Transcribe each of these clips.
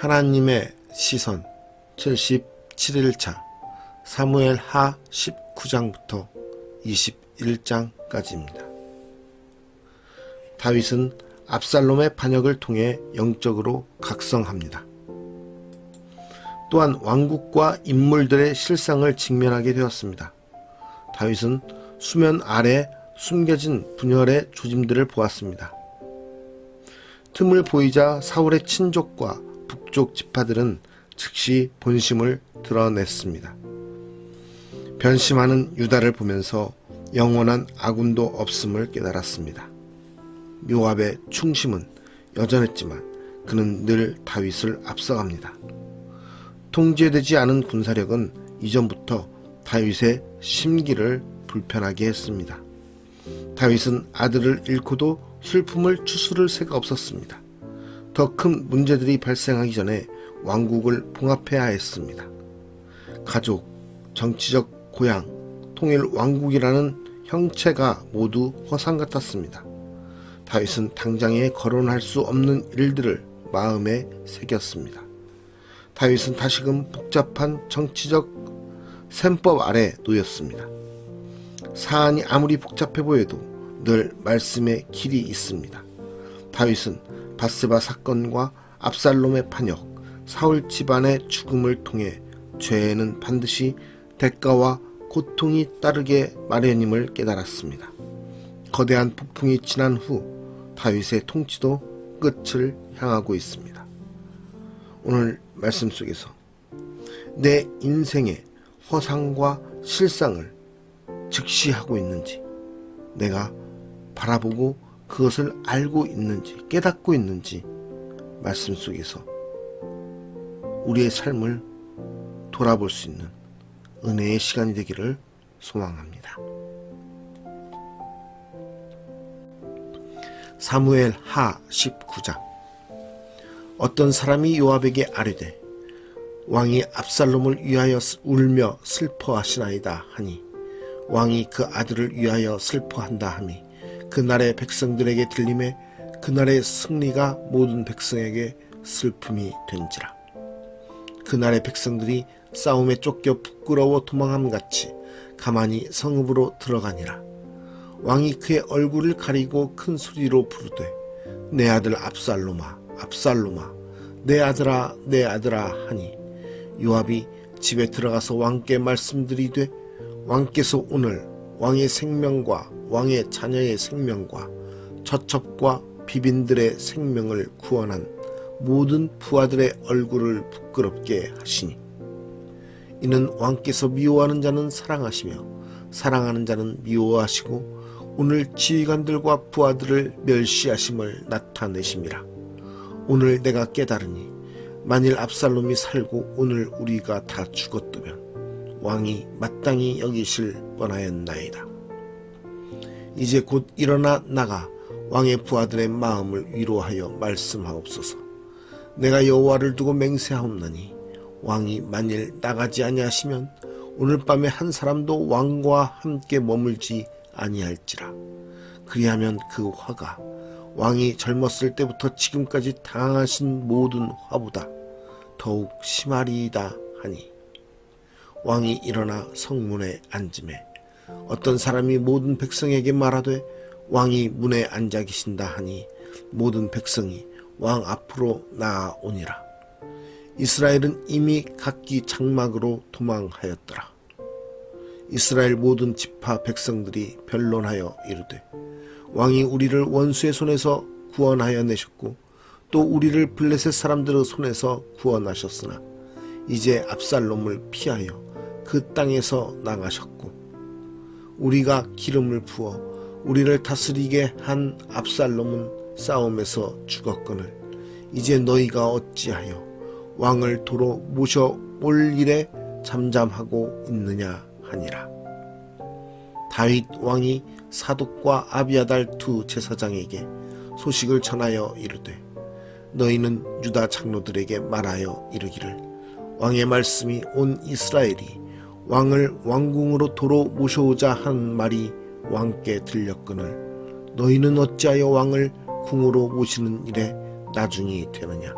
하나님의 시선 77일차 사무엘 하 19장부터 21장까지입니다. 다윗은 압살롬의 반역을 통해 영적으로 각성합니다. 또한 왕국과 인물들의 실상을 직면하게 되었습니다. 다윗은 수면 아래 숨겨진 분열의 조짐들을 보았습니다. 틈을 보이자 사울의 친족과 북쪽 지파들은 즉시 본심을 드러냈습니다. 변심하는 유다를 보면서 영원한 아군도 없음을 깨달았습니다. 요압의 충심은 여전했지만 그는 늘 다윗을 앞서갑니다. 통제되지 않은 군사력은 이전부터 다윗의 심기를 불편하게 했습니다. 다윗은 아들을 잃고도 슬픔을 추스를 새가 없었습니다. 더 큰 문제들이 발생하기 전에 왕국을 봉합해야 했습니다. 가족, 정치적 고향, 통일 왕국이라는 형체가 모두 허상 같았습니다. 다윗은 당장에 거론할 수 없는 일들을 마음에 새겼습니다. 다윗은 다시금 복잡한 정치적 셈법 아래 놓였습니다. 사안이 아무리 복잡해 보여도 늘 말씀의 길이 있습니다. 다윗은 밧세바 사건과 압살롬의 반역, 사울 집안의 죽음을 통해 죄에는 반드시 대가와 고통이 따르게 마련임을 깨달았습니다. 거대한 폭풍이 지난 후 다윗의 통치도 끝을 향하고 있습니다. 오늘 말씀 속에서 내 인생의 허상과 실상을 직시하고 있는지, 내가 바라보고 그것을 알고 있는지, 깨닫고 있는지 말씀 속에서 우리의 삶을 돌아볼 수 있는 은혜의 시간이 되기를 소망합니다. 사무엘 하 19장. 어떤 사람이 요압에게 아뢰되 왕이 압살롬을 위하여 울며 슬퍼하시나이다 하니 왕이 그 아들을 위하여 슬퍼한다 하니 그날의 백성들에게 들림에 그날의 승리가 모든 백성에게 슬픔이 된지라. 그날의 백성들이 싸움에 쫓겨 부끄러워 도망함같이 가만히 성읍으로 들어가니라. 왕이 그의 얼굴을 가리고 큰 소리로 부르되 내 아들 압살롬아, 압살롬아, 내 아들아, 내 아들아 하니 요압이 집에 들어가서 왕께 말씀드리되 왕께서 오늘 왕의 생명과 왕의 자녀의 생명과 처첩과 비빈들의 생명을 구원한 모든 부하들의 얼굴을 부끄럽게 하시니 이는 왕께서 미워하는 자는 사랑하시며 사랑하는 자는 미워하시고 오늘 지휘관들과 부하들을 멸시하심을 나타내심이라. 오늘 내가 깨달으니 만일 압살롬이 살고 오늘 우리가 다 죽었다면 왕이 마땅히 여기실 뻔하였나이다. 이제 곧 일어나 나가 왕의 부하들의 마음을 위로하여 말씀하옵소서. 내가 여호와를 두고 맹세하옵나니 왕이 만일 나가지 아니하시면 오늘 밤에 한 사람도 왕과 함께 머물지 아니할지라. 그리하면 그 화가 왕이 젊었을 때부터 지금까지 당하신 모든 화보다 더욱 심하리이다 하니 왕이 일어나 성문에 앉으매 어떤 사람이 모든 백성에게 말하되 왕이 문에 앉아 계신다 하니 모든 백성이 왕 앞으로 나아오니라. 이스라엘은 이미 각기 장막으로 도망하였더라. 이스라엘 모든 지파 백성들이 변론하여 이르되 왕이 우리를 원수의 손에서 구원하여 내셨고 또 우리를 블레셋 사람들의 손에서 구원하셨으나 이제 압살롬을 피하여 그 땅에서 나가셨고 우리가 기름을 부어 우리를 다스리게 한 압살롬은 싸움에서 죽었거늘 이제 너희가 어찌하여 왕을 도로 모셔올 일에 잠잠하고 있느냐 하니라. 다윗 왕이 사독과 아비아달 두 제사장에게 소식을 전하여 이르되 너희는 유다 장로들에게 말하여 이르기를 왕의 말씀이 온 이스라엘이 왕을 왕궁으로 도로 모셔오자 한 말이 왕께 들렸거늘 너희는 어찌하여 왕을 궁으로 모시는 일에 나중이 되느냐.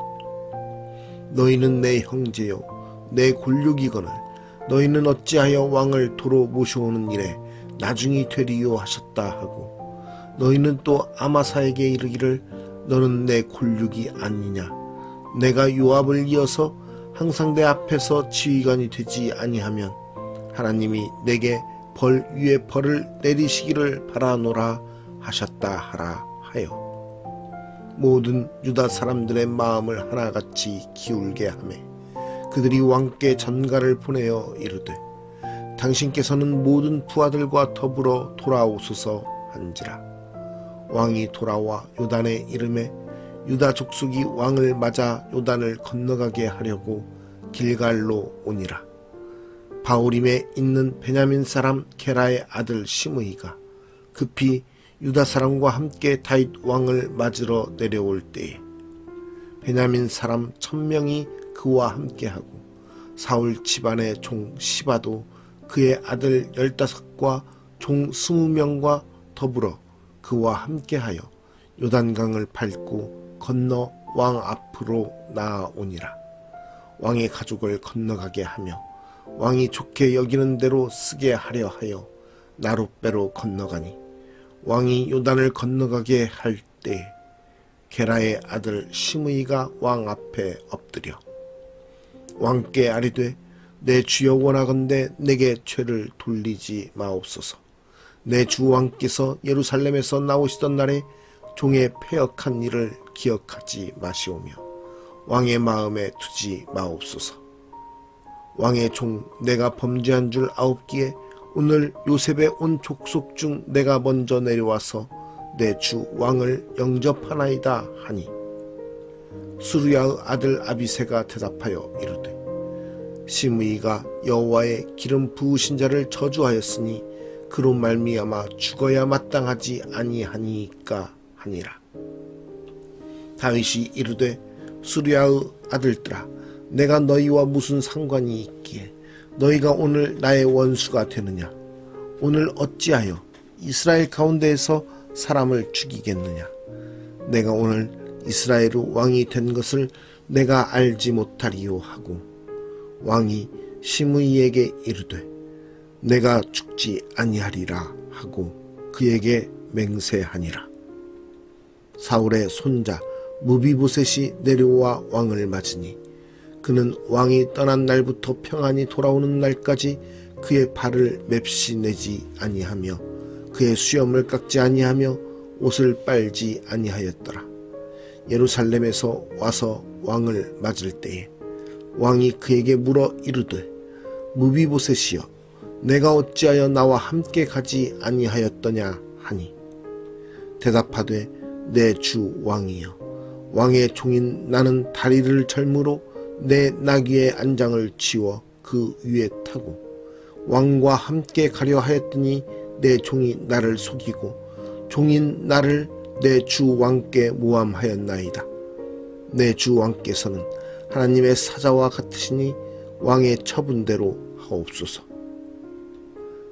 너희는 내 형제요 내 골육이거늘 너희는 어찌하여 왕을 도로 모셔오는 일에 나중이 되리요 하셨다 하고 너희는 또 아마사에게 이르기를 너는 내 골육이 아니냐 내가 요압을 이어서 항상 내 앞에서 지휘관이 되지 아니하면 하나님이 내게 벌 위에 벌을 내리시기를 바라노라 하셨다 하라 하여 모든 유다 사람들의 마음을 하나같이 기울게 하매 그들이 왕께 전가를 보내어 이르되 당신께서는 모든 부하들과 더불어 돌아오소서 한지라 왕이 돌아와 요단에 이르매 유다 족속이 왕을 맞아 요단을 건너가게 하려고 길갈로 오니라. 바오림에 있는 베냐민 사람 게라의 아들 시므이가 급히 유다 사람과 함께 다윗 왕을 맞으러 내려올 때에 베냐민 사람 1000명이 그와 함께하고 사울 집안의 종 시바도 그의 아들 15과 종 20명과 더불어 그와 함께하여 요단강을 밟고 건너 왕 앞으로 나아오니라. 왕의 가족을 건너가게 하며 왕이 좋게 여기는 대로 쓰게 하려 하여 나룻배로 건너가니 왕이 요단을 건너가게 할 때 게라의 아들 시므이가 왕 앞에 엎드려 왕께 아뢰되 내 주여 원하건대 내게 죄를 돌리지 마옵소서. 내 주 왕께서 예루살렘에서 나오시던 날에 종의 패역한 일을 기억하지 마시오며 왕의 마음에 두지 마옵소서. 왕의 종 내가 범죄한 줄 아옵기에 오늘 요셉의 온 족속 중 내가 먼저 내려와서 내 주 왕을 영접하나이다 하니 수르야의 아들 아비새가 대답하여 이르되 시므이가 여호와의 기름 부으신 자를 저주하였으니 그로 말미암아 죽어야 마땅하지 아니하니까 하니라. 다윗이 이르되 수르야의 아들들아 내가 너희와 무슨 상관이 있기에 너희가 오늘 나의 원수가 되느냐. 오늘 어찌하여 이스라엘 가운데에서 사람을 죽이겠느냐. 내가 오늘 이스라엘 왕이 된 것을 내가 알지 못하리요 하고 왕이 시므이에게 이르되 내가 죽지 아니하리라 하고 그에게 맹세하니라. 사울의 손자 무비보셋이 내려와 왕을 맞으니 그는 왕이 떠난 날부터 평안히 돌아오는 날까지 그의 발을 맵시 내지 아니하며 그의 수염을 깎지 아니하며 옷을 빨지 아니하였더라. 예루살렘에서 와서 왕을 맞을 때에 왕이 그에게 물어 이르되 무비보셋이여 내가 어찌하여 나와 함께 가지 아니하였더냐 하니 대답하되 내 주 왕이여 왕의 종인 나는 다리를 절므로 내 나귀의 안장을 치워 그 위에 타고 왕과 함께 가려 하였더니 내 종이 나를 속이고 종인 나를 내 주 왕께 모함하였나이다. 내 주 왕께서는 하나님의 사자와 같으시니 왕의 처분대로 하옵소서.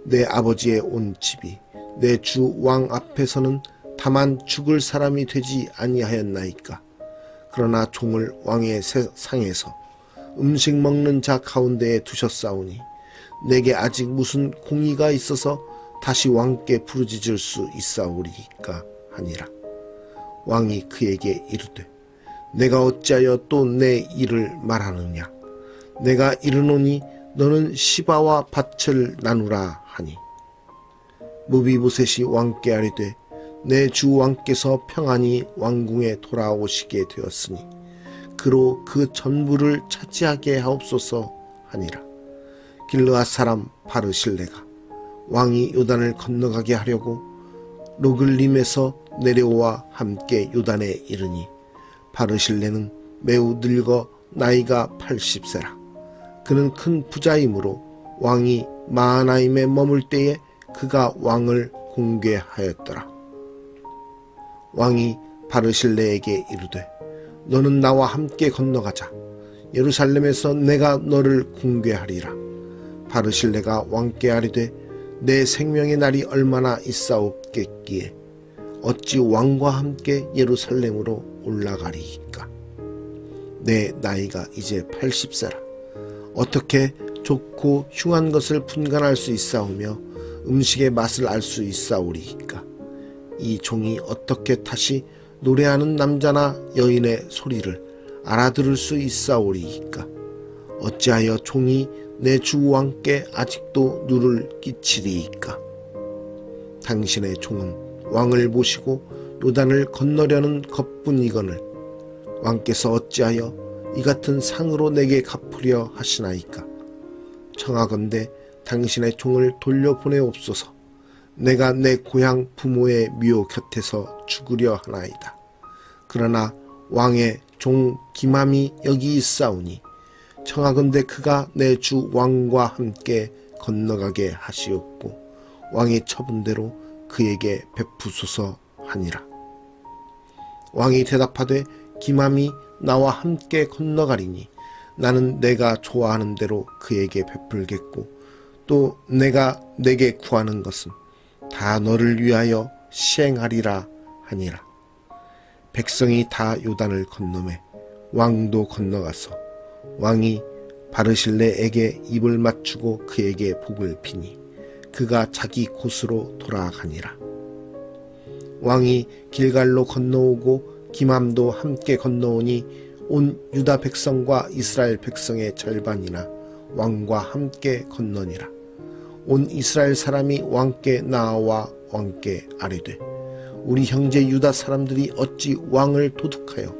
내 아버지의 온 집이 내 주 왕 앞에서는 다만 죽을 사람이 되지 아니하였나이까. 그러나 종을 왕의 상에서 음식 먹는 자 가운데에 두셨사오니 내게 아직 무슨 공의가 있어서 다시 왕께 부르짖을 수 있사오리까 하니라. 왕이 그에게 이르되 내가 어찌하여 또 내 일을 말하느냐. 내가 이르노니 너는 시바와 밭을 나누라 하니 무비보셋이 왕께 아뢰되 내 주 왕께서 평안히 왕궁에 돌아오시게 되었으니 그로 그 전부를 차지하게 하옵소서 하니라. 길르앗 사람 바르실레가 왕이 요단을 건너가게 하려고 로글림에서 내려와 함께 요단에 이르니 바르실레는 매우 늙어 나이가 80세라. 그는 큰 부자이므로 왕이 마하나임에 머물 때에 그가 왕을 공개하였더라. 왕이 바르실레에게 이르되 너는 나와 함께 건너가자. 예루살렘에서 내가 너를 공개하리라. 바르실레가 왕께 아뢰되 내 생명의 날이 얼마나 있사옵겠기에 어찌 왕과 함께 예루살렘으로 올라가리이까. 내 나이가 이제 80세라. 어떻게 좋고 흉한 것을 분간할 수 있사오며 음식의 맛을 알 수 있사오리이까. 이 종이 어떻게 다시 노래하는 남자나 여인의 소리를 알아들을 수 있사오리이까. 어찌하여 종이 내 주 왕께 아직도 누를 끼치리이까. 당신의 종은 왕을 모시고 요단을 건너려는 것뿐이거늘 왕께서 어찌하여 이 같은 상으로 내게 갚으려 하시나이까. 청하건대 당신의 종을 돌려보내옵소서. 내가 내 고향 부모의 묘 곁에서 죽으려 하나이다. 그러나 왕의 종 기맘이 여기 있사오니 청하건대 그가 내 주 왕과 함께 건너가게 하시옵고 왕의 처분대로 그에게 베푸소서 하니라. 왕이 대답하되 기맘이 나와 함께 건너가리니 나는 내가 좋아하는 대로 그에게 베풀겠고 또 내가 내게 구하는 것은 다 너를 위하여 시행하리라 하니라. 백성이 다 요단을 건너매 왕도 건너가서 왕이 바르실레에게 입을 맞추고 그에게 복을 비니 그가 자기 곳으로 돌아가니라. 왕이 길갈로 건너오고 기맘도 함께 건너오니 온 유다 백성과 이스라엘 백성의 절반이나 왕과 함께 건너니라. 온 이스라엘 사람이 왕께 나아와 왕께 아뢰되 우리 형제 유다 사람들이 어찌 왕을 도둑하여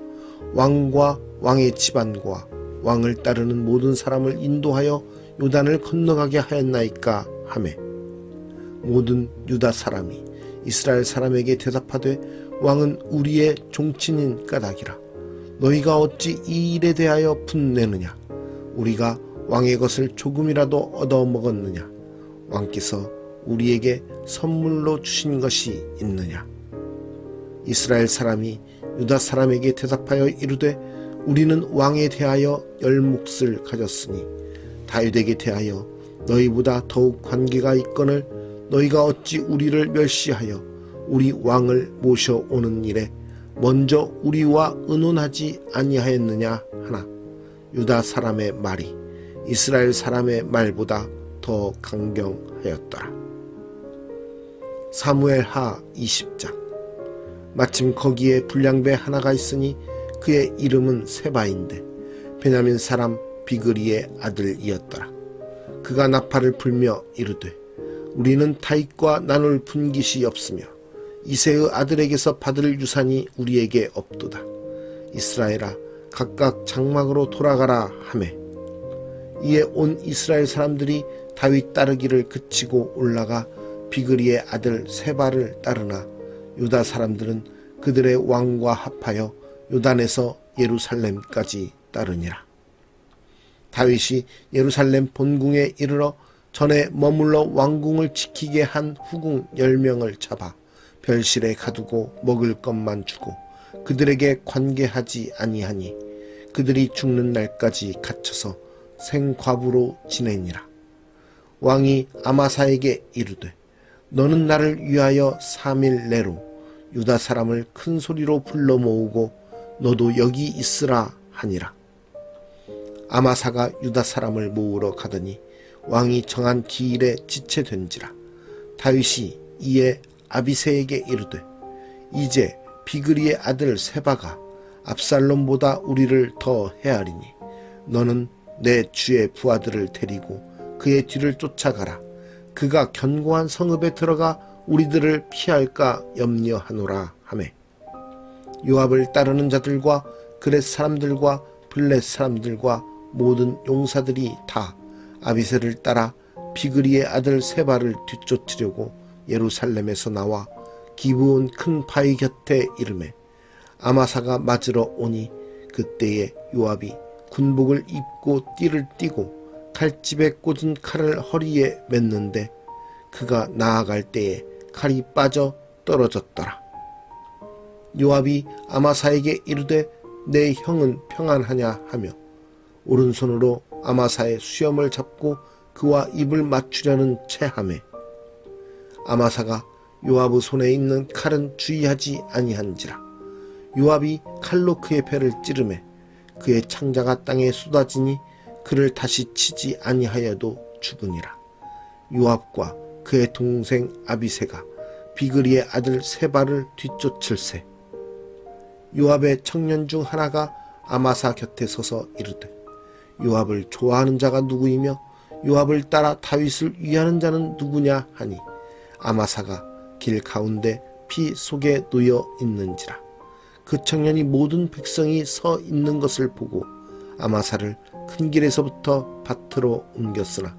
왕과 왕의 집안과 왕을 따르는 모든 사람을 인도하여 요단을 건너가게 하였나이까 하매 모든 유다 사람이 이스라엘 사람에게 대답하되 왕은 우리의 종친인 까닭이라. 너희가 어찌 이 일에 대하여 분내느냐. 우리가 왕의 것을 조금이라도 얻어먹었느냐. 왕께서 우리에게 선물로 주신 것이 있느냐. 이스라엘 사람이 유다 사람에게 대답하여 이르되 우리는 왕에 대하여 10몫을 가졌으니 다윗에게 대하여 너희보다 더욱 관계가 있거늘 너희가 어찌 우리를 멸시하여 우리 왕을 모셔오는 일에 먼저 우리와 의논하지 아니하였느냐 하나 유다 사람의 말이 이스라엘 사람의 말보다 더 강경하였더라. 사무엘하 20장. 마침 거기에 불량배 하나가 있으니 그의 이름은 세바인데 베냐민 사람 비그리의 아들이었더라. 그가 나팔을 불며 이르되 우리는 다윗과 나눌 분깃이 없으며 이새의 아들에게서 받을 유산이 우리에게 없도다. 이스라엘아 각각 장막으로 돌아가라 하매 이에 온 이스라엘 사람들이 다윗 따르기를 그치고 올라가 비그리의 아들 세바를 따르나 유다 사람들은 그들의 왕과 합하여 요단에서 예루살렘까지 따르니라. 다윗이 예루살렘 본궁에 이르러 전에 머물러 왕궁을 지키게 한 후궁 10명을 잡아 별실에 가두고 먹을 것만 주고 그들에게 관계하지 아니하니 그들이 죽는 날까지 갇혀서 생과부로 지내니라. 왕이 아마사에게 이르되 너는 나를 위하여 3일 내로 유다 사람을 큰 소리로 불러 모으고 너도 여기 있으라 하니라. 아마사가 유다 사람을 모으러 가더니 왕이 정한 기일에 지체된지라. 다윗이 이에 아비새에게 이르되 이제 비그리의 아들 세바가 압살롬보다 우리를 더 헤아리니 너는 내 주의 부하들을 데리고 그의 뒤를 쫓아가라. 그가 견고한 성읍에 들어가 우리들을 피할까 염려하노라 하매 요압을 따르는 자들과 그렛 사람들과 블렛 사람들과 모든 용사들이 다 아비새를 따라 비그리의 아들 세바를 뒤쫓으려고 예루살렘에서 나와 기브온 큰 바위 곁에 이르매 아마사가 맞으러 오니 그때에 요압이 군복을 입고 띠를 띠고 칼집에 꽂은 칼을 허리에 맸는데 그가 나아갈 때에 칼이 빠져 떨어졌더라. 요압이 아마사에게 이르되 내 형은 평안하냐 하며 오른손으로 아마사의 수염을 잡고 그와 입을 맞추려는 체하매 아마사가 요압의 손에 있는 칼은 주의하지 아니한지라. 요압이 칼로 그의 배를 찌르매 그의 창자가 땅에 쏟아지니 그를 다시 치지 아니하여도 죽으니라. 요압과 그의 동생 아비새가 비그리의 아들 세바를 뒤쫓을세. 요압의 청년 중 하나가 아마사 곁에 서서 이르되 요압을 좋아하는 자가 누구이며 요압을 따라 다윗을 위하는 자는 누구냐 하니 아마사가 길 가운데 피 속에 놓여 있는지라. 그 청년이 모든 백성이 서 있는 것을 보고 아마사를 큰 길에서부터 밭으로 옮겼으나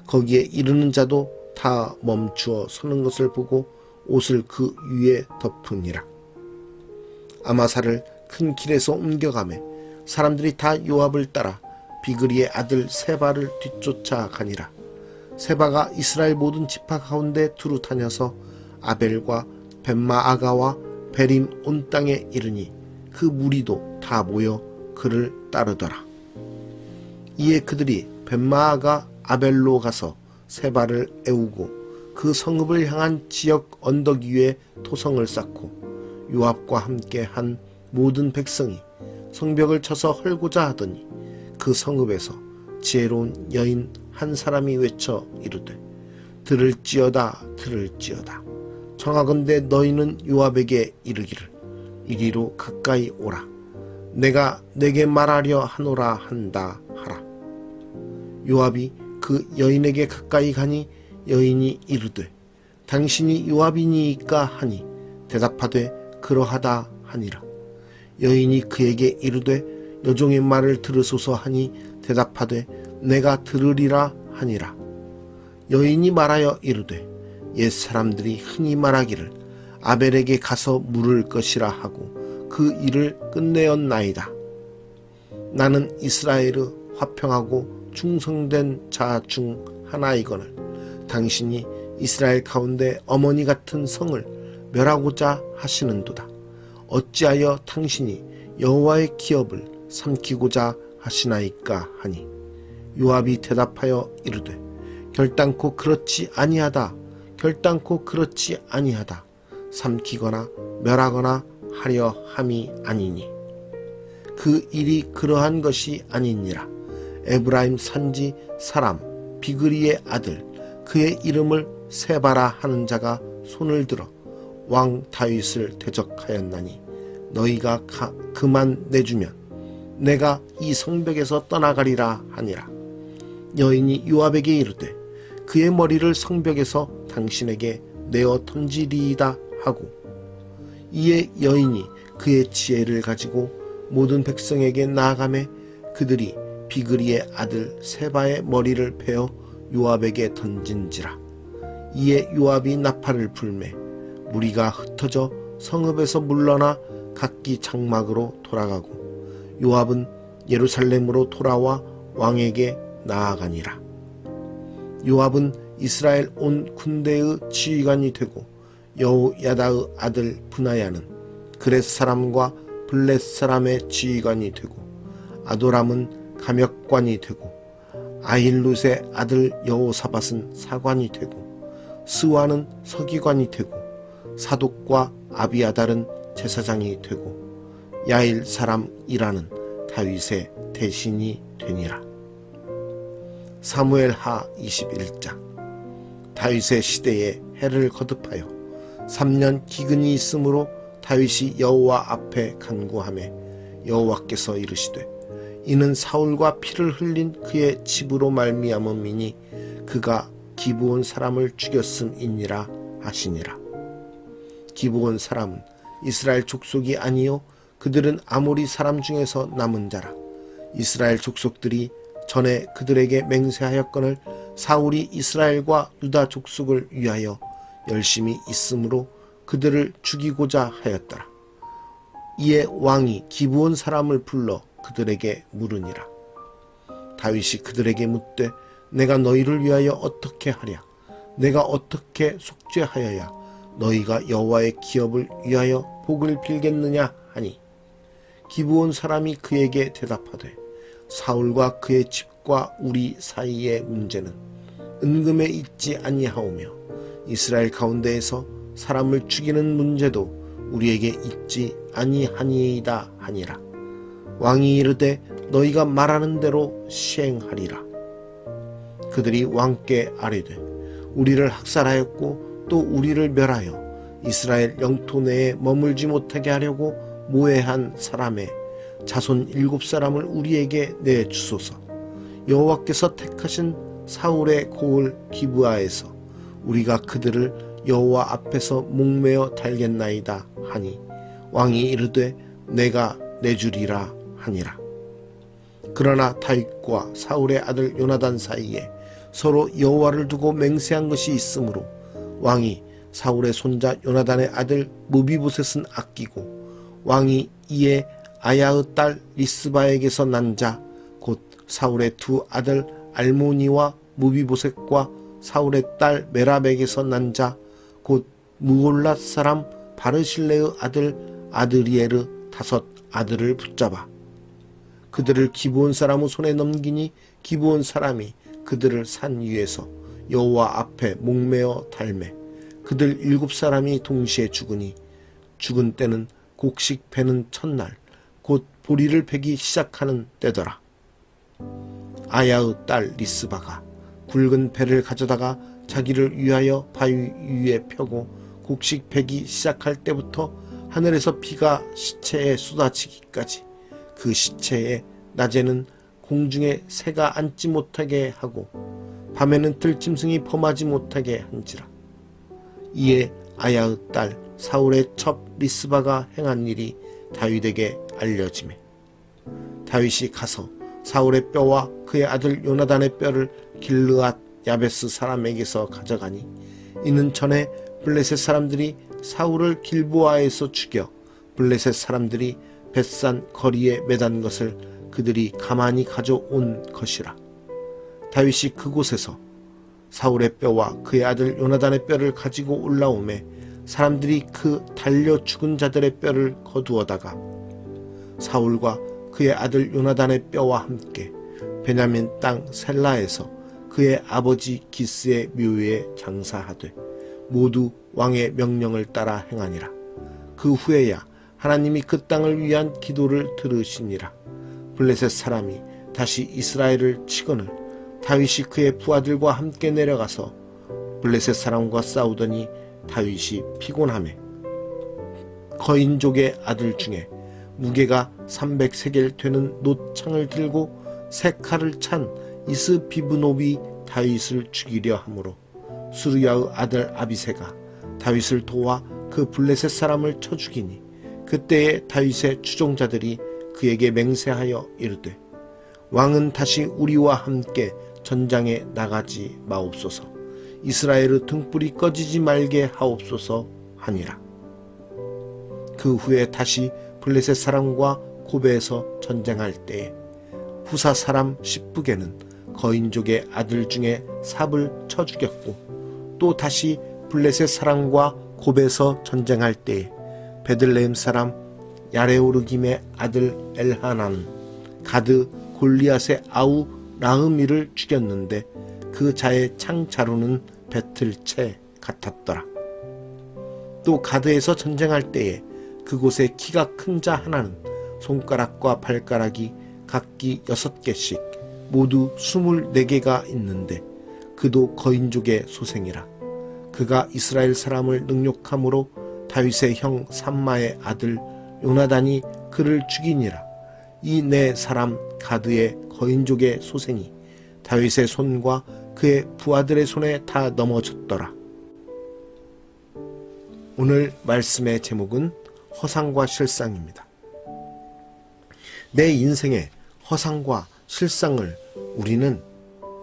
거기에 이르는 자도 다 멈추어 서는 것을 보고 옷을 그 위에 덮으니라. 아마사를 큰 길에서 옮겨가매 사람들이 다 요압을 따라 비그리의 아들 세바를 뒤쫓아 가니라. 세바가 이스라엘 모든 지파 가운데 두루 다녀서 아벨과 벳마아가와 베림 온 땅에 이르니 그 무리도 다 모여 그를 따르더라. 이에 그들이 벳마아가 아벨로 가서 세바를 애우고 그 성읍을 향한 지역 언덕 위에 토성을 쌓고 요압과 함께 한 모든 백성이 성벽을 쳐서 헐고자 하더니 그 성읍에서 지혜로운 여인 한 사람이 외쳐 이르되 들을지어다 들을지어다. 청하건대 너희는 요압에게 이르기를 이리로 가까이 오라. 내가 내게 말하려 하노라 한다 하라. 요압이 그 여인에게 가까이 가니 여인이 이르되 당신이 요압이니이까 하니 대답하되 그러하다 하니라. 여인이 그에게 이르되 여종의 말을 들으소서 하니 대답하되 내가 들으리라 하니라. 여인이 말하여 이르되 옛 사람들이 흔히 말하기를 아벨에게 가서 물을 것이라 하고 그 일을 끝내었나이다. 나는 이스라엘의 화평하고 충성된 자 중 하나이거늘 당신이 이스라엘 가운데 어머니 같은 성을 멸하고자 하시는도다. 어찌하여 당신이 여호와의 기업을 삼키고자 하시나이까 하니 요압이 대답하여 이르되 결단코 그렇지 아니하다. 결단코 그렇지 아니하다. 삼키거나 멸하거나 하려 함이 아니니 그 일이 그러한 것이 아니니라. 에브라임 산지 사람 비그리의 아들 그의 이름을 세바라 하는 자가 손을 들어 왕 다윗을 대적하였나니 너희가 그만 내주면 내가 이 성벽에서 떠나가리라 하니라. 여인이 요압에게 이르되 그의 머리를 성벽에서 당신에게 내어 던지리이다 하고 이에 여인이 그의 지혜를 가지고 모든 백성에게 나아가매 그들이 비그리의 아들 세바의 머리를 베어 요압에게 던진지라. 이에 요압이 나팔을 불매 무리가 흩어져 성읍에서 물러나 각기 장막으로 돌아가고 요압은 예루살렘으로 돌아와 왕에게 나아가니라. 요압은 이스라엘 온 군대의 지휘관이 되고 여호야다의 아들 브나야는 그렛 사람과 블렛 사람의 지휘관이 되고 아도람은 감역관이 되고 아힐룻의 아들 여호사밧은 사관이 되고 스와는 서기관이 되고 사독과 아비아달은 제사장이 되고 야일 사람 이라는 다윗의 대신이 되니라. 사무엘하 21장. 다윗의 시대에 해를 거듭하여 3년 기근이 있으므로 다윗이 여호와 앞에 간구하매 여호와께서 이르시되 이는 사울과 피를 흘린 그의 집으로 말미암음이니 그가 기브온 사람을 죽였음이니라 하시니라. 기브온 사람은 이스라엘 족속이 아니요 그들은 아모리 사람 중에서 남은 자라. 이스라엘 족속들이 전에 그들에게 맹세하였거늘 사울이 이스라엘과 유다 족속을 위하여 열심히 있으므로 그들을 죽이고자 하였더라. 이에 왕이 기브온 사람을 불러 그들에게 물으니라. 다윗이 그들에게 묻되 내가 너희를 위하여 어떻게 하랴? 내가 어떻게 속죄하여야 너희가 여호와의 기업을 위하여 복을 빌겠느냐 하니 기브온 사람이 그에게 대답하되 사울과 그의 집과 우리 사이의 문제는 은금에 있지 아니하오며 이스라엘 가운데에서 사람을 죽이는 문제도 우리에게 있지 아니하니이다 하니라. 왕이 이르되 너희가 말하는 대로 시행하리라. 그들이 왕께 아뢰되 우리를 학살하였고 또 우리를 멸하여 이스라엘 영토 내에 머물지 못하게 하려고 모해한 사람의 자손 7사람을 우리에게 내주소서. 여호와께서 택하신 사울의 고을 기브아에서 우리가 그들을 여호와 앞에서 목매어 달겠나이다 하니 왕이 이르되 내가 내주리라 하니라. 그러나 다윗과 사울의 아들 요나단 사이에 서로 여호와를 두고 맹세한 것이 있으므로 왕이 사울의 손자 요나단의 아들 무비보셋은 아끼고 왕이 이에 아야의 딸 리스바에게서 난 자 곧 사울의 두 아들 알모니와 무비보셋과 사울의 딸 메랍에게서 난 자 곧 무올랏 사람 바르실레의 아들 아드리에르 5 아들을 붙잡아 그들을 기브온 사람의 손에 넘기니 기브온 사람이 그들을 산 위에서 여호와 앞에 목매어 달매 그들 7사람이 동시에 죽으니 죽은 때는 곡식 베는 첫날 곧 보리를 베기 시작하는 때더라. 아야의 딸 리스바가 굵은 배를 가져다가 자기를 위하여 바위 위에 펴고 곡식 베기 시작할 때부터 하늘에서 비가 시체에 쏟아지기까지 그 시체에 낮에는 공중에 새가 앉지 못하게 하고 밤에는 들짐승이 범하지 못하게 한지라. 이에 아야의 딸 사울의 첩 리스바가 행한 일이 다윗에게 알려지매 다윗이 가서 사울의 뼈와 그의 아들 요나단의 뼈를 길르앗 야베스 사람에게서 가져가니 이는 전에 블레셋 사람들이 사울을 길보아에서 죽여 블레셋 사람들이 벳산 거리에 매단 것을 그들이 가만히 가져온 것이라. 다윗이 그곳에서 사울의 뼈와 그의 아들 요나단의 뼈를 가지고 올라오매 사람들이 그 달려 죽은 자들의 뼈를 거두어다가 사울과 그의 아들 요나단의 뼈와 함께 베냐민 땅 셀라에서 그의 아버지 기스의 묘에 장사하되 모두 왕의 명령을 따라 행하니라. 그 후에야 하나님이 그 땅을 위한 기도를 들으시니라. 블레셋 사람이 다시 이스라엘을 치거늘 다윗이 그의 부하들과 함께 내려가서 블레셋 사람과 싸우더니 다윗이 피곤하매 거인족의 아들 중에 무게가 300세겔 되는 놋창을 들고 세 칼을 찬 이스비브노비 다윗을 죽이려 하므로 수르야의 아들 아비새가 다윗을 도와 그 블레셋 사람을 쳐 죽이니 그때에 다윗의 추종자들이 그에게 맹세하여 이르되 왕은 다시 우리와 함께 전장에 나가지 마옵소서. 이스라엘의 등불이 꺼지지 말게 하옵소서 하니라. 그 후에 다시 블레셋 사람과 고베에서 전쟁할 때에 후사 사람 십부게는 거인족의 아들 중에 삽을 쳐 죽였고 또 다시 블레셋 사람과 고베에서 전쟁할 때에 베들레헴 사람 야레오르김의 아들 엘하나는 가드 골리앗의 아우 라흐미를 죽였는데 그 자의 창자루는 배틀채 같았더라. 또 가드에서 전쟁할 때에 그곳에 키가 큰 자 하나는 손가락과 발가락이 각기 6개씩 모두 24개가 있는데 그도 거인족의 소생이라. 그가 이스라엘 사람을 능욕함으로 다윗의 형 삼마의 아들 요나단이 그를 죽이니라. 이 네 사람 가드의 거인족의 소생이 다윗의 손과 그의 부하들의 손에 다 넘어졌더라. 오늘 말씀의 제목은 허상과 실상입니다. 내 인생의 허상과 실상을 우리는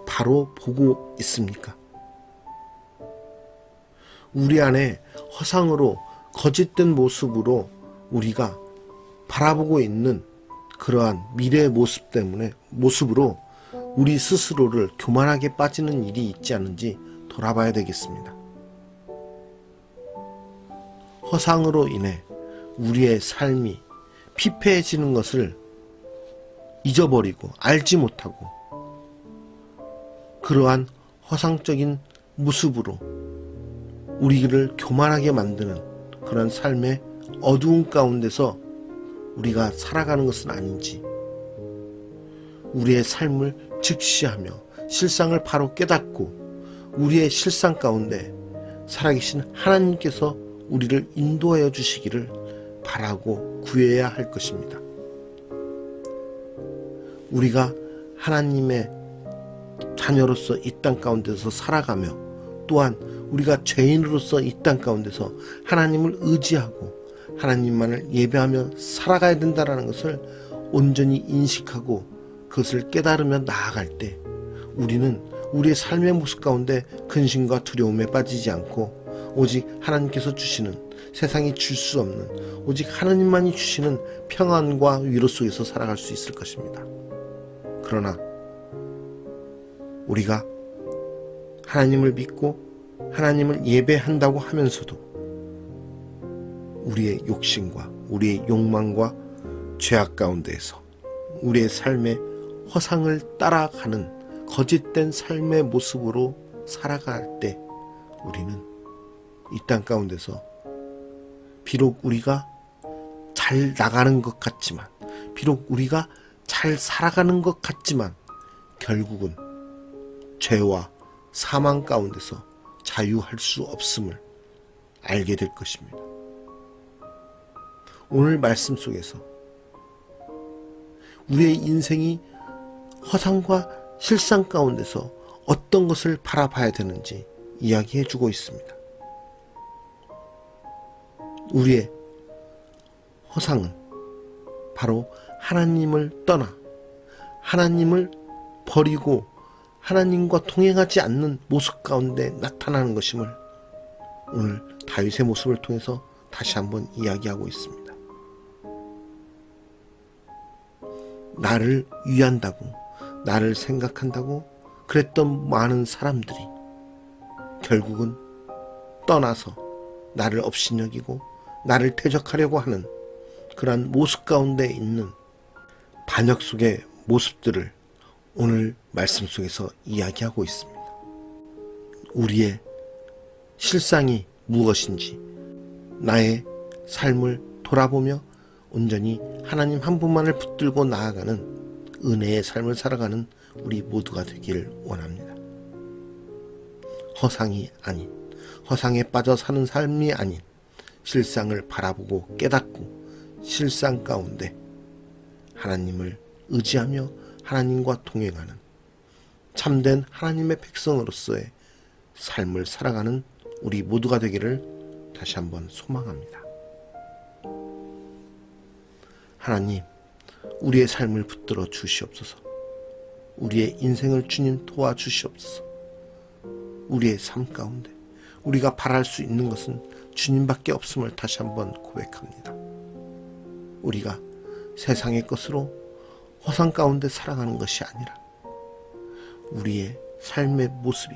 바로 보고 있습니까? 우리 안에 허상으로 거짓된 모습으로 우리가 바라보고 있는 그러한 미래의 모습으로 우리 스스로를 교만하게 빠지는 일이 있지 않은지 돌아봐야 되겠습니다. 허상으로 인해 우리의 삶이 피폐해지는 것을 잊어버리고 알지 못하고 그러한 허상적인 모습으로 우리를 교만하게 만드는 그런 삶의 어두운 가운데서 우리가 살아가는 것은 아닌지, 우리의 삶을 직시하며 실상을 바로 깨닫고 우리의 실상 가운데 살아계신 하나님께서 우리를 인도하여 주시기를 바라고 구해야 할 것입니다. 우리가 하나님의 자녀로서 이 땅 가운데서 살아가며, 또한 우리가 죄인으로서 이 땅 가운데서 하나님을 의지하고 하나님만을 예배하며 살아가야 된다는 것을 온전히 인식하고 그것을 깨달으며 나아갈 때, 우리는 우리의 삶의 모습 가운데 근심과 두려움에 빠지지 않고 오직 하나님께서 주시는, 세상이 줄 수 없는 오직 하나님만이 주시는 평안과 위로 속에서 살아갈 수 있을 것입니다. 그러나 우리가 하나님을 믿고 하나님을 예배한다고 하면서도 우리의 욕심과 우리의 욕망과 죄악 가운데에서 우리의 삶의 허상을 따라가는 거짓된 삶의 모습으로 살아갈 때, 우리는 이 땅 가운데서 비록 우리가 잘 나가는 것 같지만, 비록 우리가 잘 살아가는 것 같지만 결국은 죄와 사망 가운데서 자유할 수 없음을 알게 될 것입니다. 오늘 말씀 속에서 우리의 인생이 허상과 실상 가운데서 어떤 것을 바라봐야 되는지 이야기해 주고 있습니다. 우리의 허상은 바로 하나님을 떠나 하나님을 버리고 하나님과 동행하지 않는 모습 가운데 나타나는 것임을 오늘 다윗의 모습을 통해서 다시 한번 이야기하고 있습니다. 나를 위한다고, 나를 생각한다고 그랬던 많은 사람들이 결국은 떠나서 나를 업신여기고 나를 대적하려고 하는 그러한 모습 가운데 있는 반역 속의 모습들을 오늘 말씀 속에서 이야기하고 있습니다. 우리의 실상이 무엇인지 나의 삶을 돌아보며 온전히 하나님 한 분만을 붙들고 나아가는 은혜의 삶을 살아가는 우리 모두가 되기를 원합니다. 허상이 아닌, 허상에 빠져 사는 삶이 아닌 실상을 바라보고 깨닫고 실상 가운데 하나님을 의지하며 하나님과 동행하는 참된 하나님의 백성으로서의 삶을 살아가는 우리 모두가 되기를 다시 한번 소망합니다. 하나님, 우리의 삶을 붙들어 주시옵소서. 우리의 인생을 주님 도와주시옵소서. 우리의 삶 가운데 우리가 바랄 수 있는 것은 주님밖에 없음을 다시 한번 고백합니다. 우리가 세상의 것으로 허상 가운데 살아가는 것이 아니라 우리의 삶의 모습이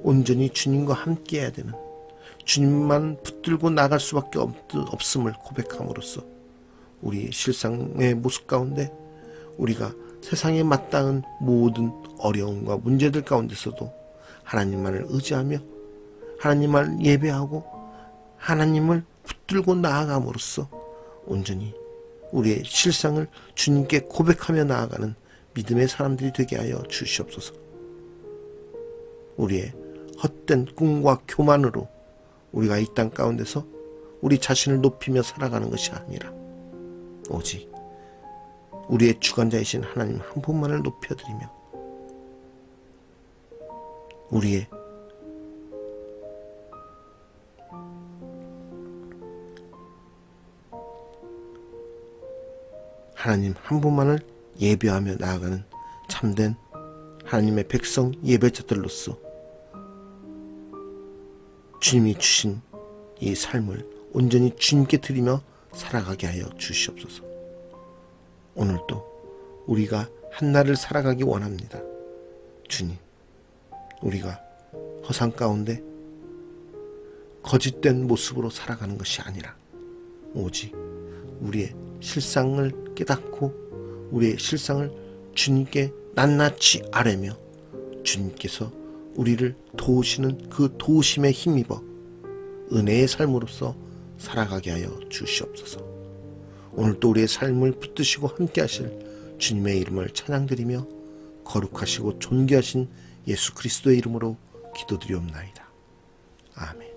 온전히 주님과 함께 해야 되는, 주님만 붙들고 나갈 수밖에 없음을 고백함으로써 우리의 실상의 모습 가운데 우리가 세상에 맞닿은 모든 어려움과 문제들 가운데서도 하나님만을 의지하며 하나님만 예배하고 하나님을 붙들고 나아감으로써 온전히 우리의 실상을 주님께 고백하며 나아가는 믿음의 사람들이 되게 하여 주시옵소서. 우리의 헛된 꿈과 교만으로 우리가 이 땅 가운데서 우리 자신을 높이며 살아가는 것이 아니라 오직 우리의 주관자이신 하나님 한 분만을 높여드리며 우리의 하나님 한 분만을 예배하며 나아가는 참된 하나님의 백성 예배자들로서 주님이 주신 이 삶을 온전히 주님께 드리며 살아가게 하여 주시옵소서. 오늘도 우리가 한날을 살아가기 원합니다. 주님, 우리가 허상 가운데 거짓된 모습으로 살아가는 것이 아니라 오직 우리의 실상을 깨닫고 우리의 실상을 주님께 낱낱이 아뢰며 주님께서 우리를 도우시는 그 도우심에 힘입어 은혜의 삶으로서 살아가게 하여 주시옵소서. 오늘도 우리의 삶을 붙드시고 함께 하실 주님의 이름을 찬양드리며 거룩하시고 존귀하신 예수 그리스도의 이름으로 기도드리옵나이다. 아멘.